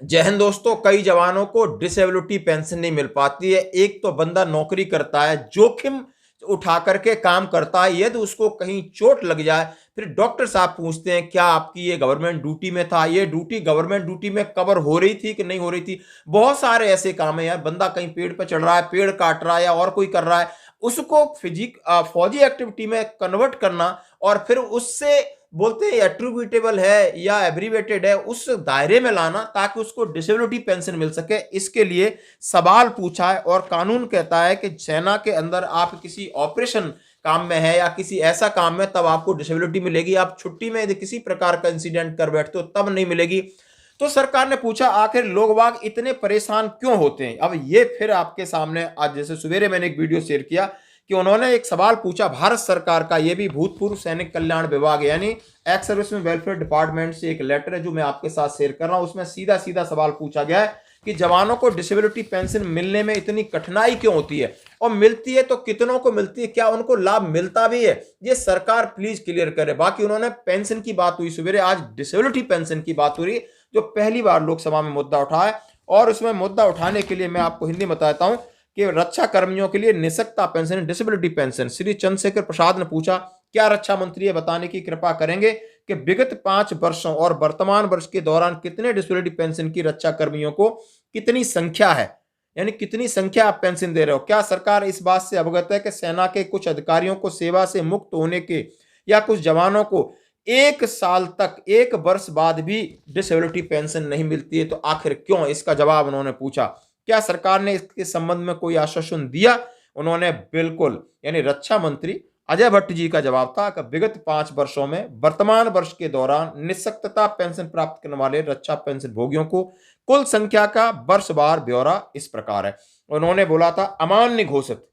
जय हिंद दोस्तों। कई जवानों को डिसेबिलिटी पेंशन नहीं मिल पाती है। एक तो बंदा नौकरी करता है, जोखिम उठा करके काम करता है, यदि उसको कहीं चोट लग जाए, फिर डॉक्टर साहब पूछते हैं क्या आपकी ये गवर्नमेंट ड्यूटी में था, ये ड्यूटी गवर्नमेंट ड्यूटी में कवर हो रही थी कि नहीं हो रही थी। बहुत सारे ऐसे काम है यार, बंदा कहीं पेड़ पर चढ़ रहा है, पेड़ काट रहा है या और कोई कर रहा है, उसको फौजी एक्टिविटी में कन्वर्ट करना और फिर उससे बोलते हैं एट्रीब्यूटेबल है या एब्रीवेटेड है, उस दायरे में लाना ताकि उसको डिसेबिलिटी पेंशन मिल सके। इसके लिए सवाल पूछा है और कानून कहता है कि सेना के अंदर आप किसी ऑपरेशन काम में है या किसी ऐसा काम में, तब आपको डिसेबिलिटी मिलेगी। आप छुट्टी में यदि किसी प्रकार का इंसिडेंट कर बैठते हो तब नहीं मिलेगी। तो सरकार ने पूछा आखिर लोग बाग इतने परेशान क्यों होते हैं। अब ये फिर आपके सामने आज, जैसे सवेरे मैंने एक वीडियो शेयर किया कि उन्होंने एक सवाल पूछा भारत सरकार का, ये भी भूतपूर्व सैनिक कल्याण विभाग यानी एक्स सर्विसमैन वेलफेयर डिपार्टमेंट से एक लेटर है जो मैं आपके साथ शेयर कर रहा हूं। उसमें सीधा सीधा सवाल पूछा गया है कि जवानों को डिसेबिलिटी पेंशन मिलने में इतनी कठिनाई क्यों होती है, और मिलती है तो कितनों को मिलती है, क्या उनको लाभ मिलता भी है, ये सरकार प्लीज क्लियर करे। बाकी उन्होंने पेंशन की बात हुई सवेरे, आज डिसेबिलिटी पेंशन की बात हो रही जो पहली बार लोकसभा में मुद्दा उठाया। और उसमें मुद्दा उठाने के लिए मैं आपको हिंदी में बताता हूं कि रक्षा कर्मियों के लिए निःशक्तता pension, disability pension. Shri Chandrashekhar Prasad ने पूछा क्या रक्षा मंत्री ये बताने की कृपा करेंगे कि विगत 5 वर्षों और वर्तमान वर्ष के दौरान कितने डिसेबिलिटी पेंशन की रक्षा कर्मियों को कितनी संख्या है, यानी कितनी संख्या आप पेंशन दे रहे हो। क्या सरकार इस बात से अवगत है कि सेना के कुछ अधिकारियों को सेवा से मुक्त होने के या कुछ जवानों को 1 साल तक, 1 वर्ष बाद भी डिसेबिलिटी पेंशन नहीं मिलती है, तो आखिर क्यों, इसका जवाब उन्होंने पूछा। क्या सरकार ने इसके संबंध में कोई आश्वासन दिया? उन्होंने बिल्कुल, यानी रक्षा मंत्री अजय भट्ट जी का जवाब था कि विगत 5 वर्षों में वर्तमान वर्ष के दौरान निःशक्तता पेंशन प्राप्त करने वाले रक्षा पेंशन भोगियों को कुल संख्या का वर्षवार ब्यौरा इस प्रकार है। उन्होंने बोला था अमान्य घोषित।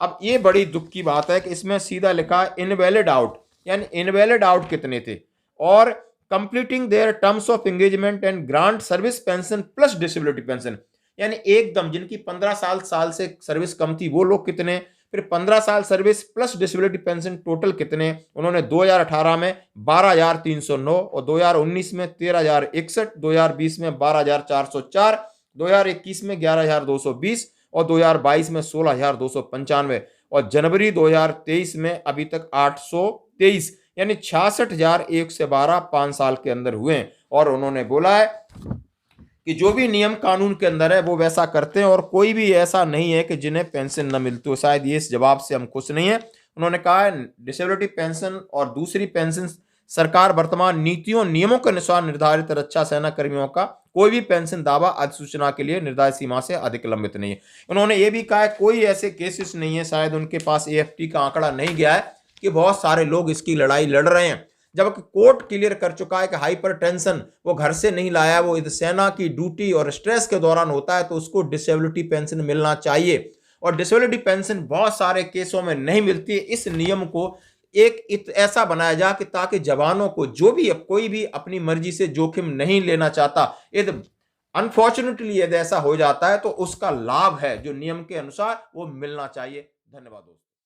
अब ये बड़ी दुख की बात है कि इसमें सीधा लिखा इनवैलिड आउट, यानी इनवैलिड आउट कितने थे, और completing their terms of engagement and grant service pension plus disability pension, यानी एकदम जिनकी 15 साल से सर्विस कम थी वो लोग कितने, फिर 15 साल service plus disability pension total कितने। उन्होंने 2018 में 12,309 और 2019 में 13,061, 2020 में 12,404, 2021 में 11,220 और 2022 में 16,295 और जनवरी 2023 में अभी तक 823, यानी 66,112 5 साल के अंदर हुए। और उन्होंने बोला है कि जो भी नियम कानून के अंदर है वो वैसा करते हैं और कोई भी ऐसा नहीं है कि जिन्हें पेंशन न मिलती हो। शायद ये इस जवाब से हम खुश नहीं है। उन्होंने कहा है डिसेबिलिटी पेंशन और दूसरी पेंशन सरकार वर्तमान नीतियों नियमों के अनुसार निर्धारित रक्षा सेना कर्मियों का कोई भी पेंशन दावा अधिसूचना के लिए निर्धारित सीमा से अधिक लंबित नहीं है। उन्होंने ये भी कहा है कोई ऐसे केसेस नहीं है, शायद उनके पास AFT का आंकड़ा नहीं गया है कि बहुत सारे लोग इसकी लड़ाई लड़ रहे हैं, जबकि कोर्ट क्लियर कर चुका है कि हाइपरटेंशन वो घर से नहीं लाया, वो सेना की ड्यूटी और स्ट्रेस के दौरान होता है, तो उसको डिसेबिलिटी पेंशन मिलना चाहिए। और डिसेबिलिटी पेंशन बहुत सारे केसों में नहीं मिलती है। इस नियम को एक ऐसा बनाया जाए कि ताकि जवानों को जो भी कोई भी अपनी मर्जी से जोखिम नहीं लेना चाहता, यदि अनफॉर्चुनेटली यदि ऐसा हो जाता है तो उसका लाभ है जो नियम के अनुसार वो मिलना चाहिए। धन्यवाद दोस्तों।